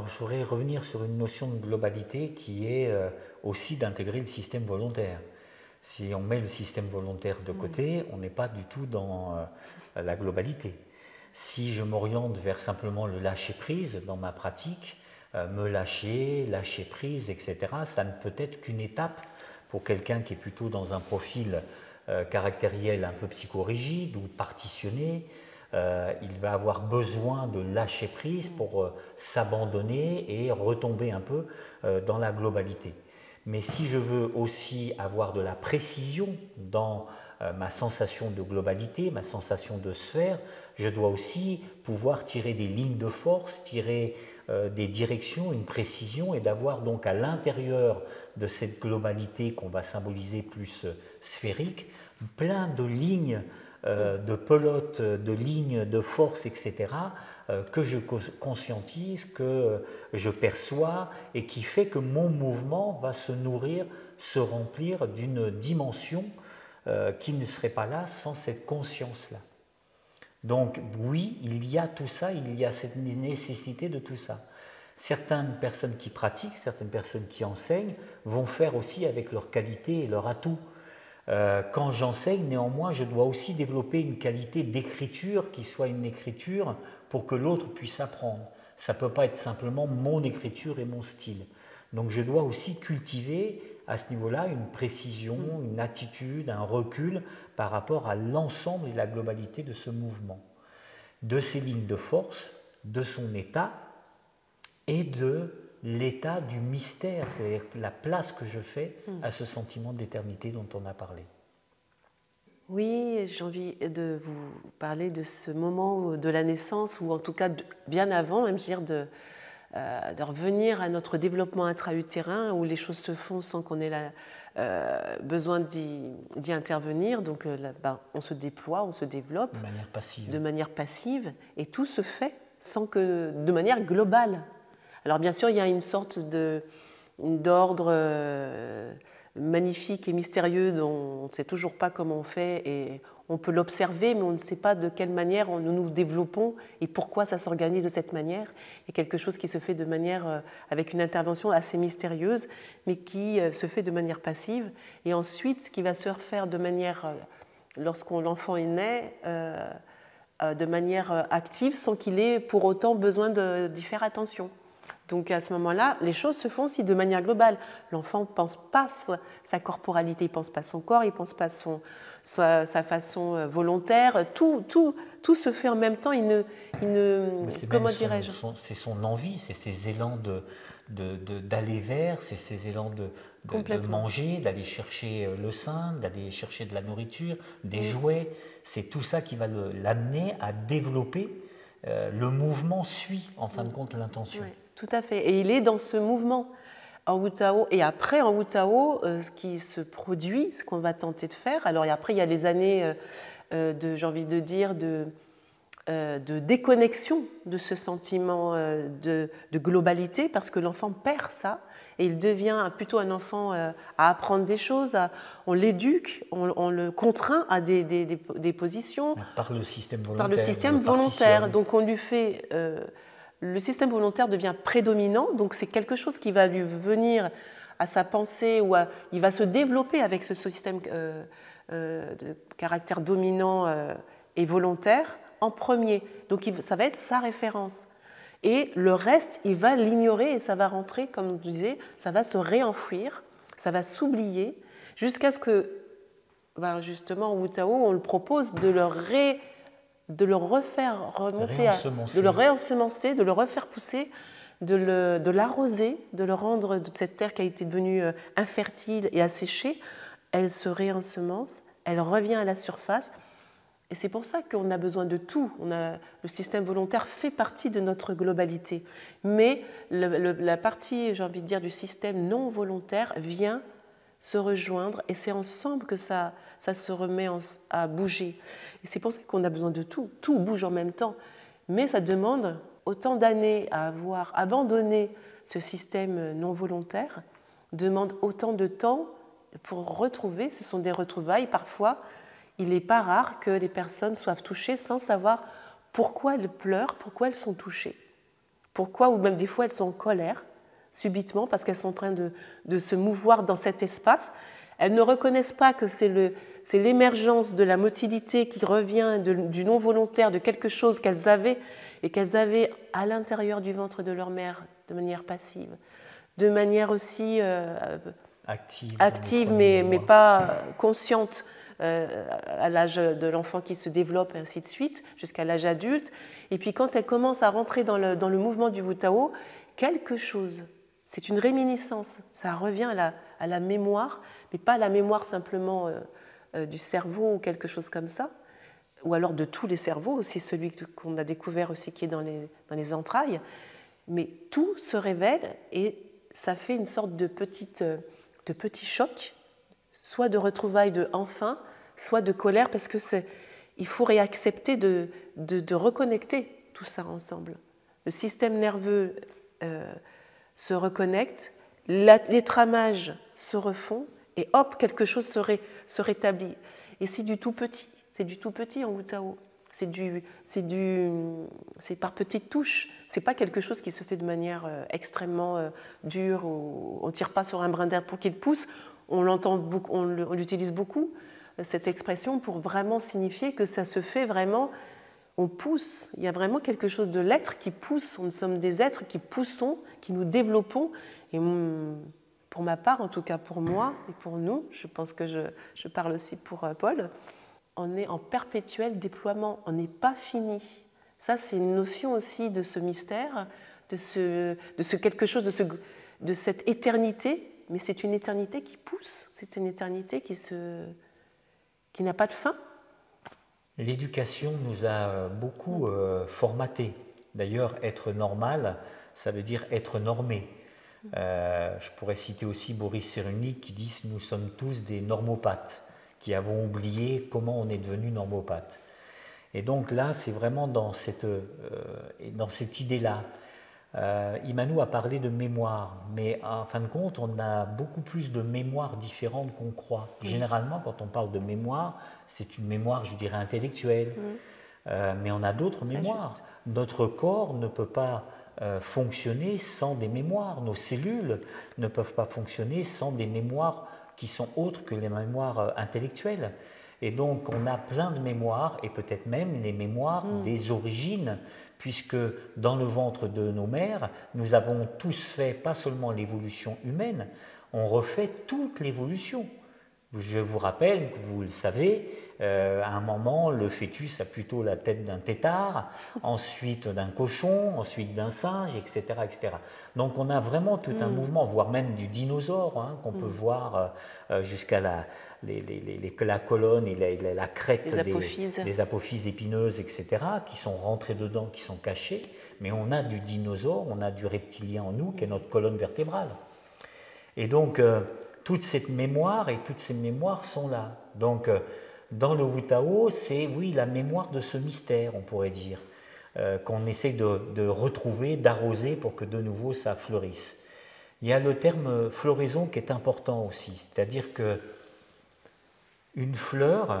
Alors, je voudrais revenir sur une notion de globalité qui est aussi d'intégrer le système volontaire. Si on met le système volontaire de côté, on n'est pas du tout dans la globalité. Si je m'oriente vers simplement le lâcher-prise dans ma pratique, me lâcher, lâcher prise, etc., ça ne peut être qu'une étape pour quelqu'un qui est plutôt dans un profil caractériel un peu psychorigide ou partitionné. Il va avoir besoin de lâcher prise pour s'abandonner et retomber un peu dans la globalité. Mais si je veux aussi avoir de la précision dans ma sensation de globalité, ma sensation de sphère, je dois aussi pouvoir tirer des lignes de force, tirer des directions, une précision, et d'avoir donc à l'intérieur de cette globalité qu'on va symboliser plus sphérique, plein de lignes, de pelotes, de lignes de force, etc., que je conscientise, que je perçois, et qui fait que mon mouvement va se nourrir, se remplir d'une dimension qui ne serait pas là sans cette conscience-là. Donc oui, il y a tout ça, il y a cette nécessité de tout ça. Certaines personnes qui pratiquent, certaines personnes qui enseignent vont faire aussi avec leurs qualités et leurs atouts. Quand j'enseigne, néanmoins, je dois aussi développer une qualité d'écriture qui soit une écriture pour que l'autre puisse apprendre. Ça ne peut pas être simplement mon écriture et mon style. Donc je dois aussi cultiver à ce niveau-là une précision, une attitude, un recul par rapport à l'ensemble et la globalité de ce mouvement, de ses lignes de force, de son état et de l'état du mystère, c'est-à-dire la place que je fais à ce sentiment d'éternité dont on a parlé. Oui, j'ai envie de vous parler de ce moment de la naissance, ou en tout cas bien avant, même dire de revenir à notre développement intra-utérin, où les choses se font sans qu'on ait besoin d'y intervenir. Donc on se déploie, on se développe de manière passive, et tout se fait de manière globale. Alors bien sûr, il y a une sorte d'ordre magnifique et mystérieux dont on ne sait toujours pas comment on fait, et on peut l'observer, mais on ne sait pas de quelle manière nous nous développons et pourquoi ça s'organise de cette manière. Il y a quelque chose qui se fait de manière, avec une intervention assez mystérieuse, mais qui se fait de manière passive. Et ensuite, ce qui va se faire de manière, lorsque l'enfant est né, de manière active, sans qu'il ait pour autant besoin d'y faire attention. Donc à ce moment-là, les choses se font aussi de manière globale. L'enfant ne pense pas sa corporalité, il ne pense pas son corps, il ne pense pas sa façon volontaire. Tout se fait en même temps. Comment dirais-je ? C'est son envie, c'est ses élans d'aller vers, c'est ses élans de manger, d'aller chercher le sein, d'aller chercher de la nourriture, des jouets. C'est tout ça qui va l'amener à développer. Le mouvement suit en fin de compte l'intention. Oui, tout à fait. Et il est dans ce mouvement en Wu Tao. Et après, en Wu Tao, ce qui se produit, ce qu'on va tenter de faire. Alors après, il y a les années j'ai envie de dire, de déconnexion de ce sentiment de globalité, parce que l'enfant perd ça. Et il devient plutôt un enfant à apprendre des choses, on l'éduque, on le contraint à des positions. Par le système volontaire. Par le système volontaire. Donc on lui fait... le système volontaire devient prédominant, donc c'est quelque chose qui va lui venir à sa pensée, ou il va se développer avec ce système de caractère dominant et volontaire en premier. Donc ça va être sa référence. Et le reste, il va l'ignorer, et ça va rentrer, comme on disait, ça va se réenfouir, ça va s'oublier, jusqu'à ce que, justement, au Wu Tao, on le propose de le refaire remonter, de le réensemencer, de le refaire pousser, de l'arroser, de le rendre de cette terre qui a été devenue infertile et asséchée. Elle se réensemence, elle revient à la surface. Et c'est pour ça qu'on a besoin de tout. Le système volontaire fait partie de notre globalité. Mais la partie, j'ai envie de dire, du système non volontaire vient se rejoindre, et c'est ensemble que ça se remet à bouger. Et c'est pour ça qu'on a besoin de tout. Tout bouge en même temps. Mais ça demande autant d'années à avoir abandonné ce système non volontaire, demande autant de temps pour retrouver. Ce sont des retrouvailles parfois. Il n'est pas rare que les personnes soient touchées sans savoir pourquoi elles pleurent, pourquoi elles sont touchées. Pourquoi? Ou même des fois, elles sont en colère, subitement, parce qu'elles sont en train de se mouvoir dans cet espace. Elles ne reconnaissent pas que c'est l'émergence de la motilité qui revient du non volontaire, de quelque chose qu'elles avaient et qu'elles avaient à l'intérieur du ventre de leur mère de manière passive, de manière aussi active mais pas consciente à l'âge de l'enfant qui se développe et ainsi de suite, jusqu'à l'âge adulte. Et puis quand elles commencent à rentrer dans le mouvement du Wu-Tao, quelque chose, c'est une réminiscence, ça revient à la mémoire, mais pas à la mémoire simplement du cerveau ou quelque chose comme ça, ou alors de tous les cerveaux, aussi celui qu'on a découvert aussi qui est dans les entrailles, mais tout se révèle et ça fait une sorte de petit choc, soit de retrouvailles de enfin, soit de colère, parce que il faut réaccepter de reconnecter tout ça ensemble. Le système nerveux se reconnecte, les tramages se refont, et hop, quelque chose se rétablit. Et c'est du tout petit. C'est du tout petit en Wu-Tao. C'est par petites touches. C'est pas quelque chose qui se fait de manière extrêmement dure. Où on tire pas sur un brin d'herbe pour qu'il pousse. On l'entend beaucoup, on l'utilise beaucoup cette expression pour vraiment signifier que ça se fait vraiment. On pousse. Il y a vraiment quelque chose de l'être qui pousse. Nous sommes des êtres qui poussons, qui nous développons. Et pour ma part, en tout cas pour moi et pour nous, je pense que je parle aussi pour Paul, on est en perpétuel déploiement, on n'est pas fini. Ça, c'est une notion aussi de ce mystère, de ce quelque chose, de cette éternité, mais c'est une éternité qui pousse, c'est une éternité qui n'a pas de fin. L'éducation nous a beaucoup formatés. D'ailleurs, être normal, ça veut dire être normé. Je pourrais citer aussi Boris Cyrulnik qui dit « Nous sommes tous des normopathes », qui avons oublié comment on est devenu normopathe. Et donc là, c'est vraiment dans cette idée-là. Immanuel a parlé de mémoire, mais en fin de compte, on a beaucoup plus de mémoires différentes qu'on croit. Oui. Généralement, quand on parle de mémoire, c'est une mémoire, je dirais, intellectuelle. Oui. Mais on a d'autres mémoires. Notre corps ne peut pas fonctionner sans des mémoires. Nos cellules ne peuvent pas fonctionner sans des mémoires qui sont autres que les mémoires intellectuelles. Et donc, on a plein de mémoires, et peut-être même les mémoires des origines, puisque dans le ventre de nos mères, nous avons tous fait, pas seulement l'évolution humaine, on refait toute l'évolution. Je vous rappelle, vous le savez, à un moment, le fœtus a plutôt la tête d'un tétard, ensuite d'un cochon, ensuite d'un singe, etc., etc. Donc on a vraiment tout un mouvement, voire même du dinosaure, qu'on peut voir jusqu'à la colonne et la crête des apophyses épineuses, etc., qui sont rentrées dedans, qui sont cachées. Mais on a du dinosaure, on a du reptilien en nous, qui est notre colonne vertébrale. Et donc, toute cette mémoire et toutes ces mémoires sont là. Donc, dans le Wu-Tao, c'est, oui, la mémoire de ce mystère, on pourrait dire, qu'on essaie de retrouver, d'arroser pour que de nouveau ça fleurisse. Il y a le terme floraison qui est important aussi, c'est-à-dire que une fleur,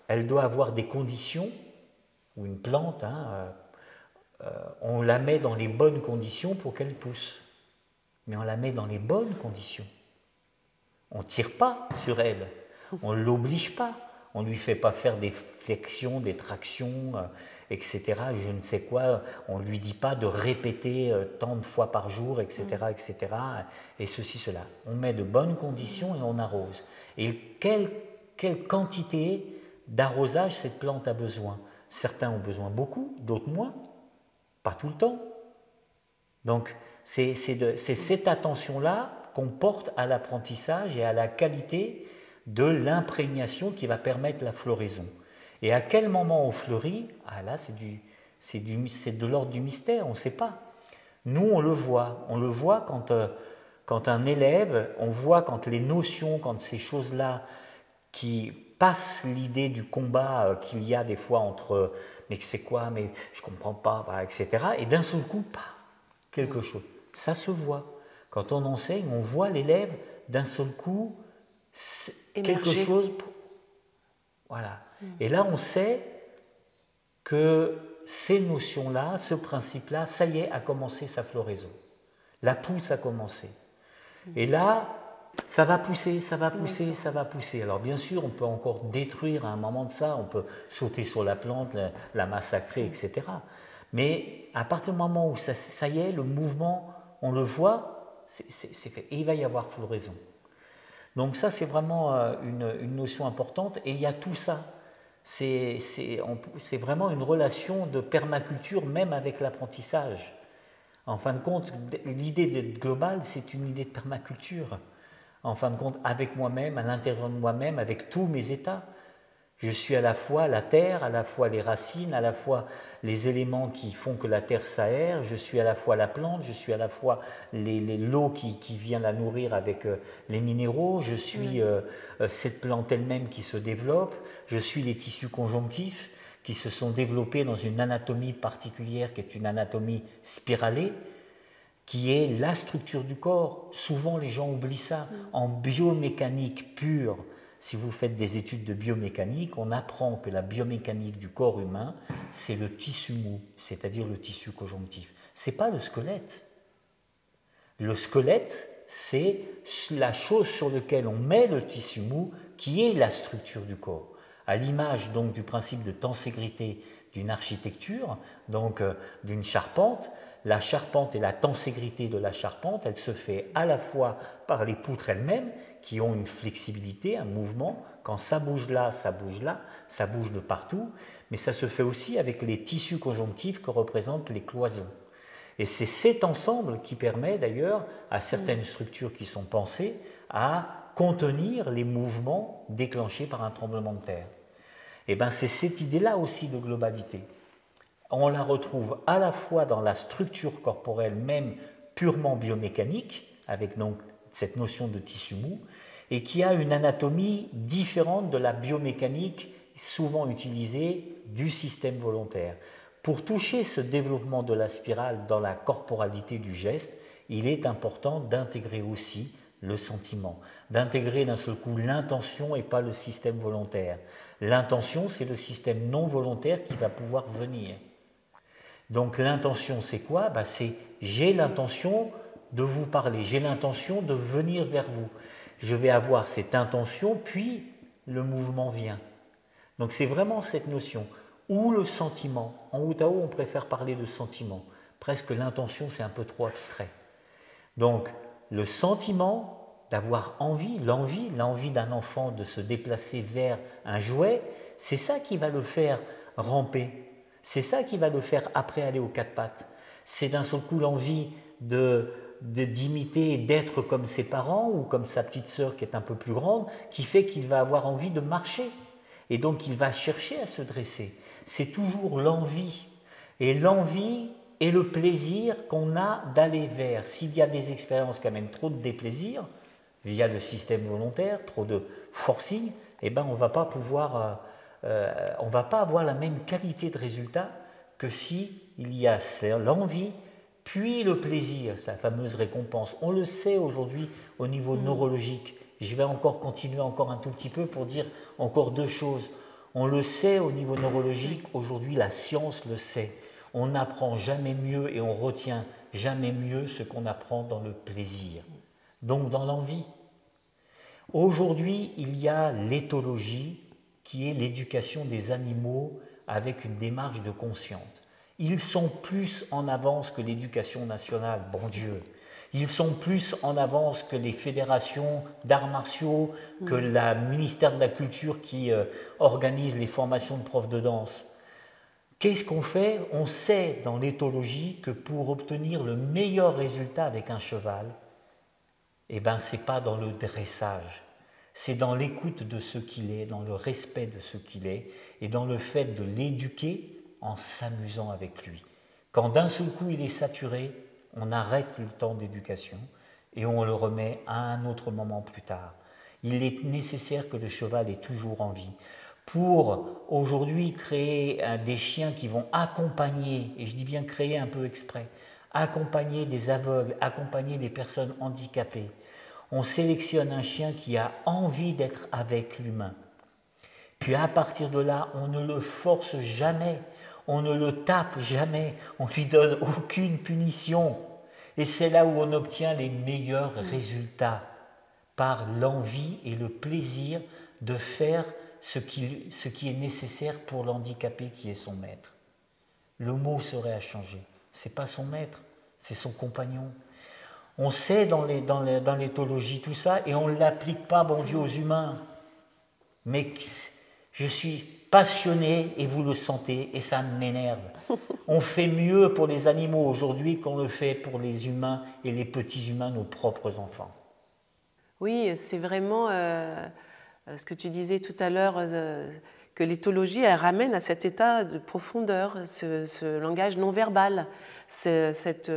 elle doit avoir des conditions, ou une plante, on la met dans les bonnes conditions pour qu'elle pousse. Mais on la met dans les bonnes conditions. On ne tire pas sur elle, on ne l'oblige pas, on ne lui fait pas faire des flexions, des tractions, etc. Je ne sais quoi, on ne lui dit pas de répéter tant de fois par jour, etc., etc. Et ceci, cela. On met de bonnes conditions et on arrose. Et quelle quantité d'arrosage cette plante a besoin? Certains ont besoin beaucoup, d'autres moins, pas tout le temps. Donc, c'est cette attention-là qu'on porte à l'apprentissage et à la qualité de l'imprégnation qui va permettre la floraison. Et à quel moment on fleurit? Ah là, c'est de l'ordre du mystère, on ne sait pas. Nous, on le voit quand un élève, on voit quand les notions, quand ces choses-là qui passent l'idée du combat qu'il y a des fois entre « mais c'est quoi, mais je ne comprends pas », etc. Et d'un seul coup, quelque chose. Ça se voit. Quand on enseigne, on voit l'élève d'un seul coup, quelque chose. Voilà. Et là, on sait que ces notions-là, ce principe-là, ça y est, a commencé sa floraison. La pousse a commencé. Et là, ça va pousser, ça va pousser, ça va pousser. Alors bien sûr, on peut encore détruire à un moment de ça, on peut sauter sur la plante, la massacrer, etc. Mais à partir du moment où ça y est, le mouvement, on le voit, c'est fait. Et il va y avoir floraison. Donc ça, c'est vraiment une notion importante. Et il y a tout ça. C'est vraiment une relation de permaculture, même avec l'apprentissage. En fin de compte, l'idée d'être global, c'est une idée de permaculture. En fin de compte, avec moi-même, à l'intérieur de moi-même, avec tous mes états. Je suis à la fois la terre, à la fois les racines, à la fois les éléments qui font que la terre s'aère, je suis à la fois la plante, je suis à la fois l'eau qui vient la nourrir avec les minéraux, je suis cette plante elle-même qui se développe, je suis les tissus conjonctifs qui se sont développés dans une anatomie particulière qui est une anatomie spiralée, qui est la structure du corps. Souvent les gens oublient ça. En biomécanique pure, si vous faites des études de biomécanique, on apprend que la biomécanique du corps humain, c'est le tissu mou, c'est-à-dire le tissu conjonctif. Ce n'est pas le squelette. Le squelette, c'est la chose sur laquelle on met le tissu mou qui est la structure du corps. À l'image donc du principe de tenségrité d'une architecture, donc d'une charpente, la charpente et la tenségrité de la charpente, elle se fait à la fois par les poutres elles-mêmes, qui ont une flexibilité, un mouvement. Quand ça bouge là, ça bouge de partout, mais ça se fait aussi avec les tissus conjonctifs que représentent les cloisons. Et c'est cet ensemble qui permet d'ailleurs à certaines structures qui sont pensées à contenir les mouvements déclenchés par un tremblement de terre. Et bien c'est cette idée-là aussi de globalité. On la retrouve à la fois dans la structure corporelle même purement biomécanique, avec donc cette notion de tissu mou, et qui a une anatomie différente de la biomécanique souvent utilisée du système volontaire. Pour toucher ce développement de la spirale dans la corporalité du geste, il est important d'intégrer aussi le sentiment, d'intégrer d'un seul coup l'intention et pas le système volontaire. L'intention, c'est le système non volontaire qui va pouvoir venir. Donc l'intention, c'est quoi? C'est j'ai l'intention de vous parler, j'ai l'intention de venir vers vous. Je vais avoir cette intention, puis le mouvement vient. Donc c'est vraiment cette notion. Ou le sentiment. En Wu-Tao, on préfère parler de sentiment. Presque l'intention, c'est un peu trop abstrait. Donc le sentiment d'avoir envie, l'envie d'un enfant de se déplacer vers un jouet, c'est ça qui va le faire ramper. C'est ça qui va le faire après aller aux quatre pattes. C'est d'un seul coup l'envie d'imiter et d'être comme ses parents ou comme sa petite sœur qui est un peu plus grande, qui fait qu'il va avoir envie de marcher. Et donc il va chercher à se dresser. C'est toujours l'envie. Et l'envie est le plaisir qu'on a d'aller vers. S'il y a des expériences qui amènent trop de déplaisir, via le système volontaire, trop de forcing, eh ben on va pas pouvoir... on ne va pas avoir la même qualité de résultat que si il y a l'envie, puis le plaisir, la fameuse récompense. On le sait aujourd'hui au niveau neurologique. Je vais encore continuer encore un tout petit peu pour dire encore deux choses. On le sait au niveau neurologique, aujourd'hui la science le sait. On n'apprend jamais mieux et on retient jamais mieux ce qu'on apprend dans le plaisir, donc dans l'envie. Aujourd'hui, il y a l'éthologie, qui est l'éducation des animaux avec une démarche de conscience. Ils sont plus en avance que l'éducation nationale, bon Dieu. Ils sont plus en avance que les fédérations d'arts martiaux, que le ministère de la Culture qui organise les formations de profs de danse. Qu'est-ce qu'on fait? On sait dans l'éthologie que pour obtenir le meilleur résultat avec un cheval, eh ben, ce n'est pas dans le dressage. C'est dans l'écoute de ce qu'il est, dans le respect de ce qu'il est, et dans le fait de l'éduquer en s'amusant avec lui. Quand d'un seul coup il est saturé, on arrête le temps d'éducation et on le remet à un autre moment plus tard. Il est nécessaire que le cheval ait toujours en vie. Pour aujourd'hui créer des chiens qui vont accompagner, et je dis bien créer un peu exprès, accompagner des aveugles, accompagner des personnes handicapées, on sélectionne un chien qui a envie d'être avec l'humain. Puis à partir de là, on ne le force jamais. On ne le tape jamais, on ne lui donne aucune punition. Et c'est là où on obtient les meilleurs résultats, par l'envie et le plaisir de faire ce qui est nécessaire pour l'handicapé qui est son maître. Le mot serait à changer. Ce n'est pas son maître, c'est son compagnon. On sait dans l'éthologie tout ça et on ne l'applique pas, bon Dieu, aux humains. Mais je suis passionné et vous le sentez et ça m'énerve. On fait mieux pour les animaux aujourd'hui qu'on le fait pour les humains et les petits humains, nos propres enfants. Oui, c'est vraiment ce que tu disais tout à l'heure, que l'éthologie, elle ramène à cet état de profondeur, ce langage non verbal, cette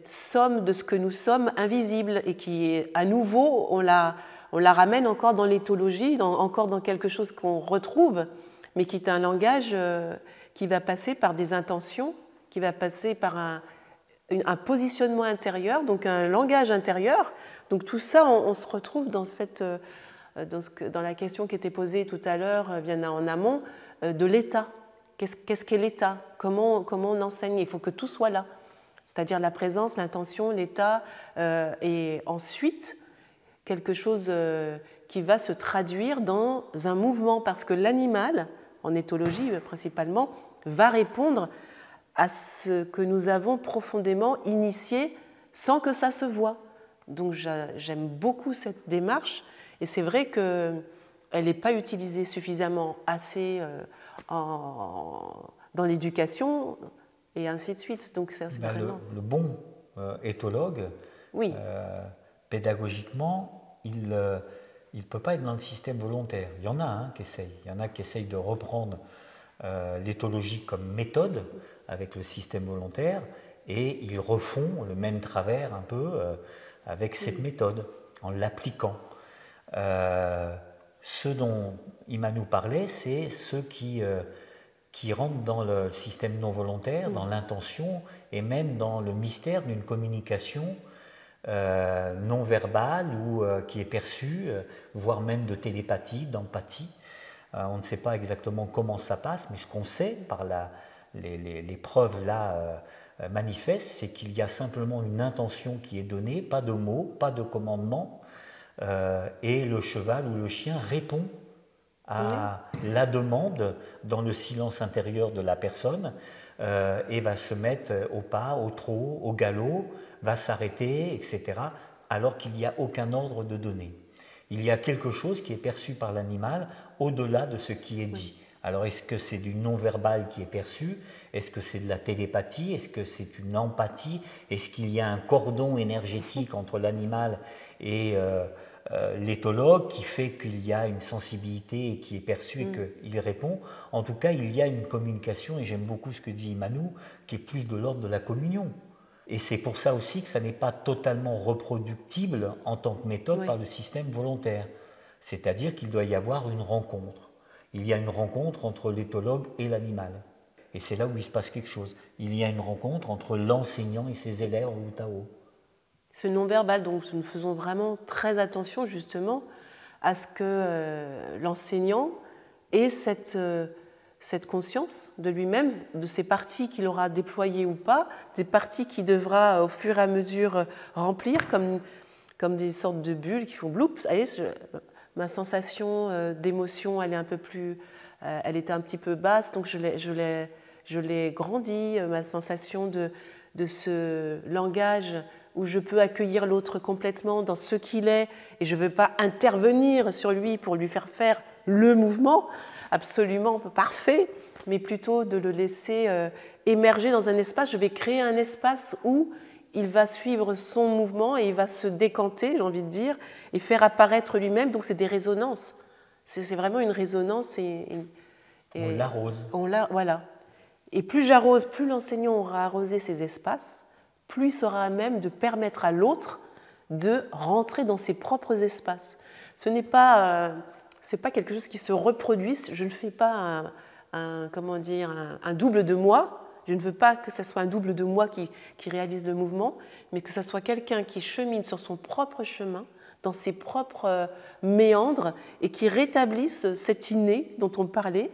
somme de ce que nous sommes invisible et qui, à nouveau, on la ramène encore dans l'éthologie, encore dans quelque chose qu'on retrouve, mais qui est un langage qui va passer par des intentions, qui va passer par un positionnement intérieur, donc un langage intérieur. Donc tout ça, on se retrouve dans la question qui était posée tout à l'heure, bien en amont, de l'état. Qu'est-ce qu'est l'état? Comment on enseigne? Il faut que tout soit là. C'est-à-dire la présence, l'intention, l'état, et ensuite quelque chose qui va se traduire dans un mouvement, parce que l'animal, en éthologie principalement, va répondre à ce que nous avons profondément initié sans que ça se voie. Donc j'aime beaucoup cette démarche, et c'est vrai qu'elle n'est pas utilisée suffisamment assez dans l'éducation, et ainsi de suite. Donc c'est vraiment... le bon éthologue, oui. Pédagogiquement, il ne peut pas être dans le système volontaire. Il y en a qui essayent. Il y en a qui essayent de reprendre l'éthologie comme méthode avec le système volontaire, et ils refont le même travers un peu avec cette méthode, en l'appliquant. Ce dont Immanuel parlait, c'est ceux qui rentrent dans le système non volontaire, dans l'intention, et même dans le mystère d'une communication non verbale ou qui est perçue, voire même de télépathie, d'empathie. On ne sait pas exactement comment ça passe, mais ce qu'on sait par les preuves là manifestes, c'est qu'il y a simplement une intention qui est donnée, pas de mots, pas de commandement, et le cheval ou le chien répond à la demande dans le silence intérieur de la personne, et va se mettre au pas, au trot, au galop, va s'arrêter, etc., alors qu'il n'y a aucun ordre de donner. Il y a quelque chose qui est perçu par l'animal au-delà de ce qui est dit. Alors est-ce que c'est du non-verbal qui est perçu? Est-ce que c'est de la télépathie? Est-ce que c'est une empathie? Est-ce qu'il y a un cordon énergétique entre l'animal et l'éthologue qui fait qu'il y a une sensibilité qui est perçue et qu'il répond? En tout cas, il y a une communication, et j'aime beaucoup ce que dit Immanuel, qui est plus de l'ordre de la communion. Et c'est pour ça aussi que ça n'est pas totalement reproductible en tant que méthode par le système volontaire. C'est-à-dire qu'il doit y avoir une rencontre. Il y a une rencontre entre l'éthologue et l'animal. Et c'est là où il se passe quelque chose. Il y a une rencontre entre l'enseignant et ses élèves en Tao. Ce non-verbal, donc nous faisons vraiment très attention justement à ce que l'enseignant ait cette conscience de lui-même, de ces parties qu'il aura déployées ou pas, des parties qu'il devra au fur et à mesure remplir comme des sortes de bulles qui font bloup. Vous voyez, ma sensation d'émotion, elle était un petit peu basse, donc je l'ai grandie, ma sensation de ce langage où je peux accueillir l'autre complètement dans ce qu'il est, et je ne veux pas intervenir sur lui pour lui faire le mouvement absolument parfait, mais plutôt de le laisser émerger dans un espace. Je vais créer un espace où il va suivre son mouvement et il va se décanter, j'ai envie de dire, et faire apparaître lui-même. Donc c'est des résonances. C'est vraiment une résonance. On l'arrose. Voilà. Et plus j'arrose, plus l'enseignant aura arrosé ces espaces, plus il sera à même de permettre à l'autre de rentrer dans ses propres espaces. Ce n'est pas quelque chose qui se reproduit. Je ne fais pas un double de moi. Je ne veux pas que ce soit un double de moi qui réalise le mouvement, mais que ce soit quelqu'un qui chemine sur son propre chemin, dans ses propres méandres, et qui rétablisse cet inné dont on parlait,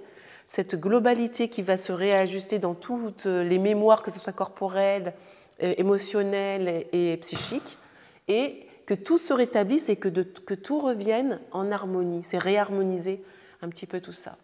cette globalité qui va se réajuster dans toutes les mémoires, que ce soit corporelles, émotionnelles et psychiques, et que tout se rétablisse et que tout revienne en harmonie. C'est réharmoniser un petit peu tout ça.